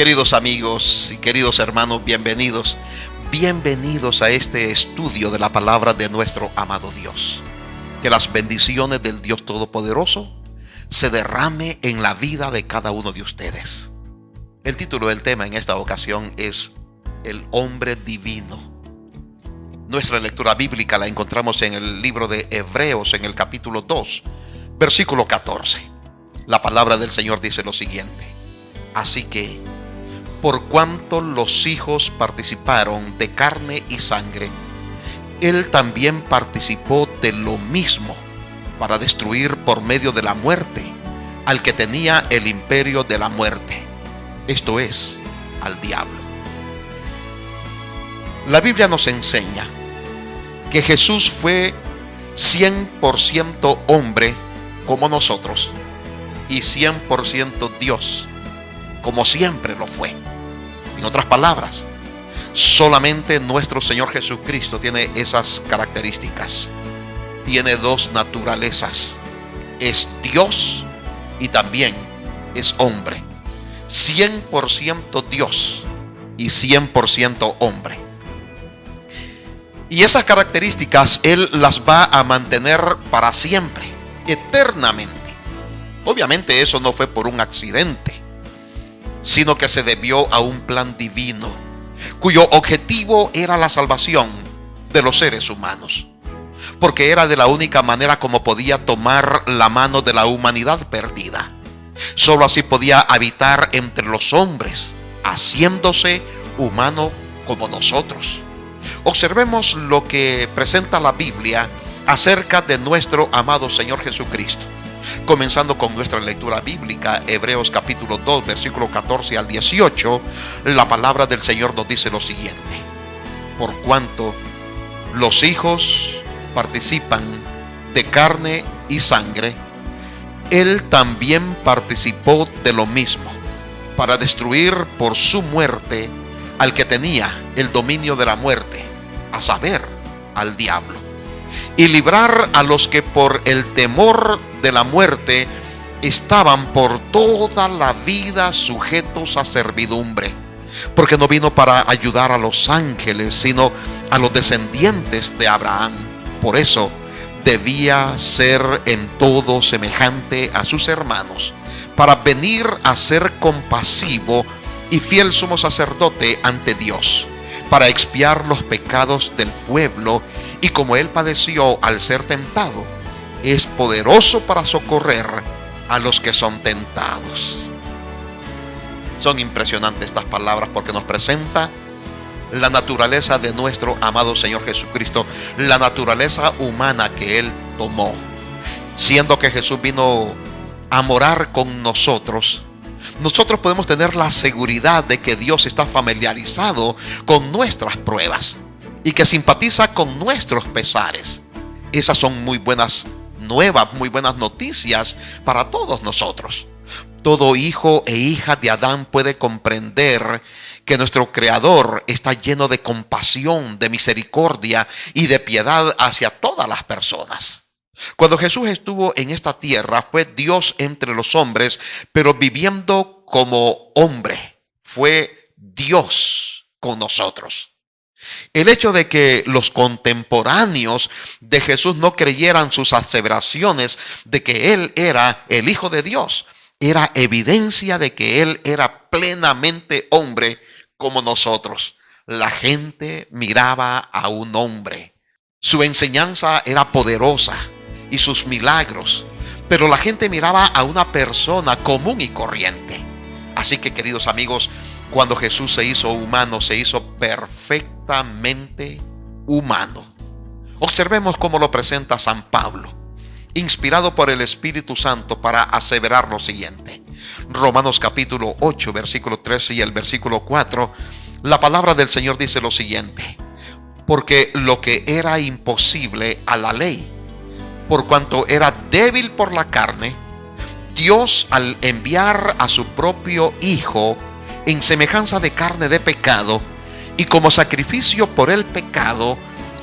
Queridos amigos y queridos hermanos, bienvenidos. Bienvenidos a este estudio de la palabra de nuestro amado Dios. Que las bendiciones del Dios Todopoderoso se derrame en la vida de cada uno de ustedes. El título del tema en esta ocasión es El hombre divino. Nuestra lectura bíblica la encontramos en el libro de Hebreos, en el capítulo 2, versículo 14. La palabra del Señor dice lo siguiente: así que, por cuanto los hijos participaron de carne y sangre, Él también participó de lo mismo, para destruir por medio de la muerte al que tenía el imperio de la muerte, esto es, al diablo. La Biblia nos enseña que Jesús fue 100% hombre como nosotros y 100% Dios, como siempre lo fue. En otras palabras, solamente nuestro Señor Jesucristo tiene esas características. Tiene dos naturalezas: es Dios y también es hombre. 100% Dios y 100% hombre. Y esas características Él las va a mantener para siempre, eternamente. Obviamente eso no fue por un accidente, sino que se debió a un plan divino, cuyo objetivo era la salvación de los seres humanos, porque era de la única manera como podía tomar la mano de la humanidad perdida. Solo así podía habitar entre los hombres, haciéndose humano como nosotros. Observemos lo que presenta la Biblia acerca de nuestro amado Señor Jesucristo. Comenzando con nuestra lectura bíblica, Hebreos capítulo 2, versículo 14 al 18, la palabra del Señor nos dice lo siguiente: por cuanto los hijos participan de carne y sangre, Él también participó de lo mismo, para destruir por su muerte al que tenía el dominio de la muerte, a saber, al diablo, y librar a los que por el temor de la muerte estaban por toda la vida sujetos a servidumbre, porque no vino para ayudar a los ángeles, sino a los descendientes de Abraham. Por eso debía ser en todo semejante a sus hermanos, para venir a ser compasivo y fiel sumo sacerdote ante Dios, para expiar los pecados del pueblo, y como Él padeció al ser tentado, es poderoso para socorrer a los que son tentados. Son impresionantes estas palabras porque nos presenta la naturaleza de nuestro amado Señor Jesucristo, la naturaleza humana que Él tomó. Siendo que Jesús vino a morar con nosotros, nosotros podemos tener la seguridad de que Dios está familiarizado con nuestras pruebas y que simpatiza con nuestros pesares. Esas son muy buenas nuevas, muy buenas noticias para todos nosotros. Todo hijo e hija de Adán puede comprender que nuestro Creador está lleno de compasión, de misericordia y de piedad hacia todas las personas. Cuando Jesús estuvo en esta tierra, fue Dios entre los hombres, pero viviendo como hombre, fue Dios con nosotros. El hecho de que los contemporáneos de Jesús no creyeran sus aseveraciones de que Él era el Hijo de Dios era evidencia de que Él era plenamente hombre como nosotros. La gente miraba a un hombre. Su enseñanza era poderosa y sus milagros, pero la gente miraba a una persona común y corriente. Así que, queridos amigos, cuando Jesús se hizo humano, se hizo perfectamente humano. Observemos cómo lo presenta San Pablo, inspirado por el Espíritu Santo, para aseverar lo siguiente. Romanos capítulo 8, versículo 13 y el versículo 4, la palabra del Señor dice lo siguiente: porque lo que era imposible a la ley, por cuanto era débil por la carne, Dios, al enviar a su propio Hijo en semejanza de carne de pecado, y como sacrificio por el pecado,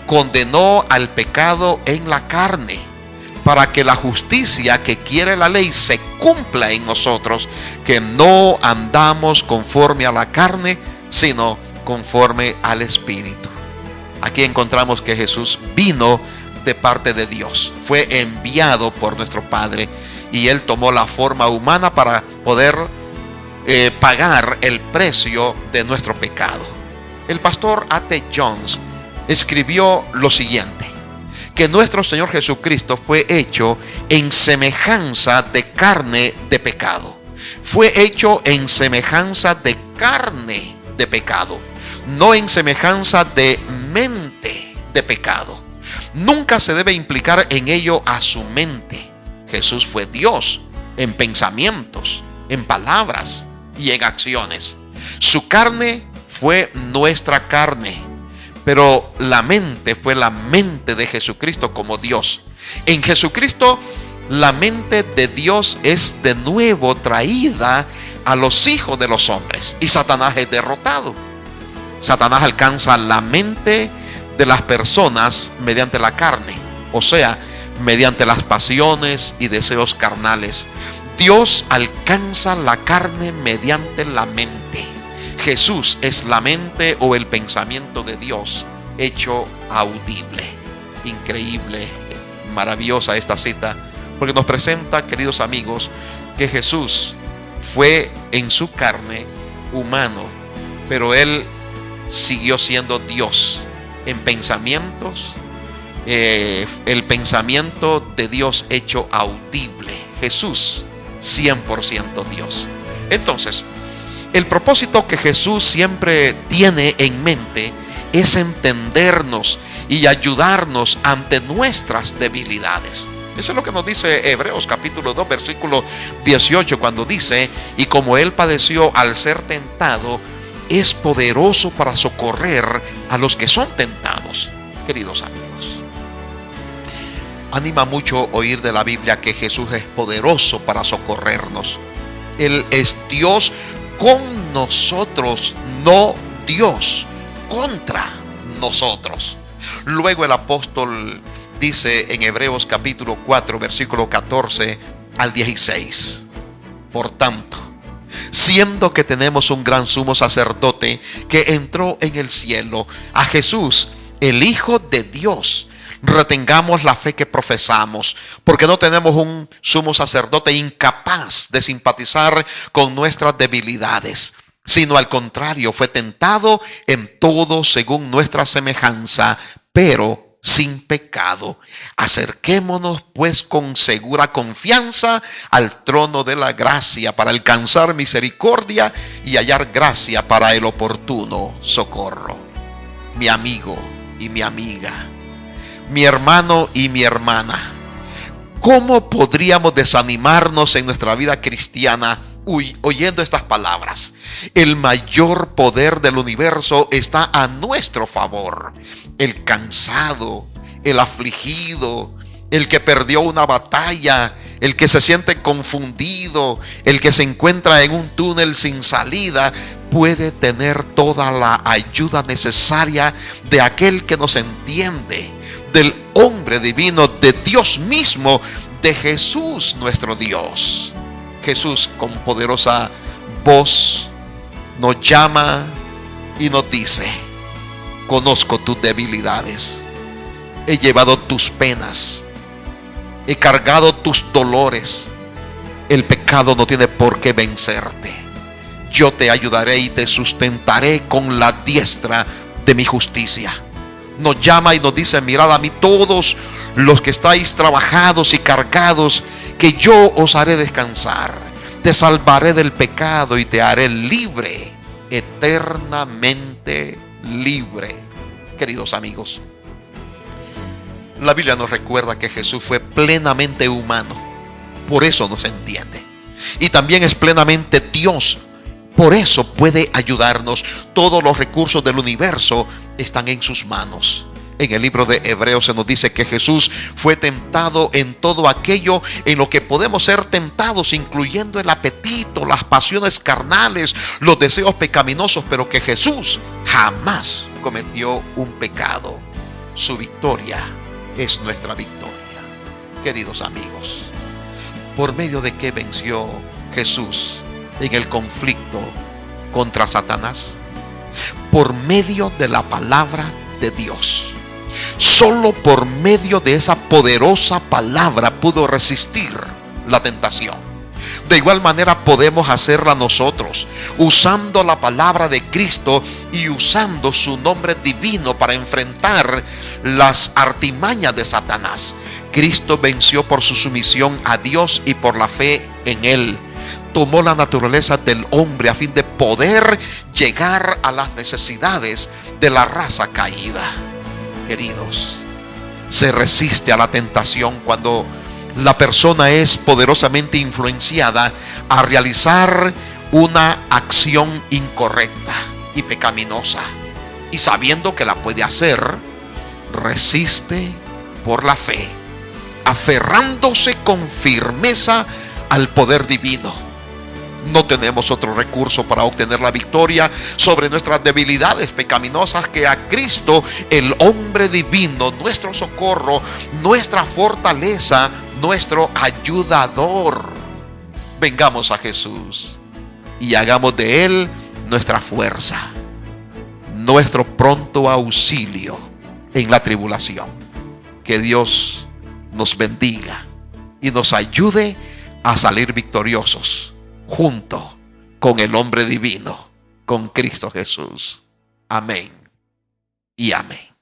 condenó al pecado en la carne, para que la justicia que quiere la ley se cumpla en nosotros, que no andamos conforme a la carne, sino conforme al Espíritu. Aquí encontramos que Jesús vino de parte de Dios, fue enviado por nuestro Padre, y Él tomó la forma humana para poder pagar el precio de nuestro pecado. El pastor A.T. Jones escribió lo siguiente: que nuestro Señor Jesucristo fue hecho en semejanza de carne de pecado. Fue hecho en semejanza de carne de pecado, no en semejanza de mente de pecado. Nunca se debe implicar en ello a su mente. Jesús fue Dios en pensamientos, en palabras y en acciones. Su carne fue nuestra carne, pero la mente fue la mente de Jesucristo como Dios. En Jesucristo, la mente de Dios es de nuevo traída a los hijos de los hombres, y Satanás es derrotado. Satanás alcanza la mente de las personas mediante la carne, o sea, mediante las pasiones y deseos carnales. Dios alcanza la carne mediante la mente. Jesús es la mente o el pensamiento de Dios hecho audible. Increíble, maravillosa esta cita, porque nos presenta, queridos amigos, que Jesús fue en su carne humano, pero Él siguió siendo Dios en pensamientos, el pensamiento de Dios hecho audible. Jesús 100% Dios. Entonces, el propósito que Jesús siempre tiene en mente es entendernos y ayudarnos ante nuestras debilidades. Eso es lo que nos dice Hebreos capítulo 2 versículo 18, cuando dice: y como Él padeció al ser tentado, es poderoso para socorrer a los que son tentados. Queridos amigos, anima mucho oír de la Biblia que Jesús es poderoso para socorrernos. Él es Dios con nosotros, no Dios contra nosotros. Luego el apóstol dice en Hebreos capítulo 4 versículo 14 al 16: por tanto, siendo que tenemos un gran sumo sacerdote que entró en el cielo, a Jesús, el Hijo de Dios, retengamos la fe que profesamos, porque no tenemos un sumo sacerdote incapaz de simpatizar con nuestras debilidades, sino al contrario, fue tentado en todo según nuestra semejanza, pero sin pecado. Acerquémonos pues con segura confianza al trono de la gracia, para alcanzar misericordia y hallar gracia para el oportuno socorro. Mi amigo y mi amiga, mi hermano y mi hermana, ¿cómo podríamos desanimarnos en nuestra vida cristiana oyendo estas palabras? El mayor poder del universo está a nuestro favor. El cansado, el afligido, el que perdió una batalla, el que se siente confundido, el que se encuentra en un túnel sin salida, puede tener toda la ayuda necesaria de aquel que nos entiende, del hombre divino, de Dios mismo, de Jesús nuestro Dios. Jesús con poderosa voz nos llama y nos dice: conozco tus debilidades, he llevado tus penas, he cargado tus dolores. El pecado no tiene por qué vencerte. Yo te ayudaré y te sustentaré con la diestra de mi justicia. Nos llama y nos dice: mirad a mí todos los que estáis trabajados y cargados, que yo os haré descansar. Te salvaré del pecado y te haré libre, eternamente libre. Queridos amigos, la Biblia nos recuerda que Jesús fue plenamente humano, por eso nos entiende. Y también es plenamente Dios, por eso puede ayudarnos. Todos los recursos del universo están en sus manos. En el libro de Hebreos se nos dice que Jesús fue tentado en todo aquello en lo que podemos ser tentados, incluyendo el apetito, las pasiones carnales, los deseos pecaminosos, pero que Jesús jamás cometió un pecado. Su victoria es nuestra victoria. queridos amigos. ¿Por medio de qué venció Jesús en el conflicto contra Satanás? Por medio de la palabra de Dios. Solo por medio de esa poderosa palabra pudo resistir la tentación. De igual manera podemos hacerla nosotros, usando la palabra de Cristo y usando su nombre divino para enfrentar las artimañas de Satanás. Cristo venció por su sumisión a Dios y por la fe en Él. Tomó la naturaleza del hombre a fin de poder llegar a las necesidades de la raza caída. Queridos, se resiste a la tentación cuando la persona es poderosamente influenciada a realizar una acción incorrecta y pecaminosa. Y sabiendo que la puede hacer, resiste por la fe, aferrándose con firmeza al poder divino. No tenemos otro recurso para obtener la victoria sobre nuestras debilidades pecaminosas que a Cristo, el hombre divino, nuestro socorro, nuestra fortaleza, nuestro ayudador. Vengamos a Jesús y hagamos de Él nuestra fuerza, nuestro pronto auxilio en la tribulación. Que Dios nos bendiga y nos ayude a salir victoriosos junto con el hombre divino, con Cristo Jesús. Amén y amén.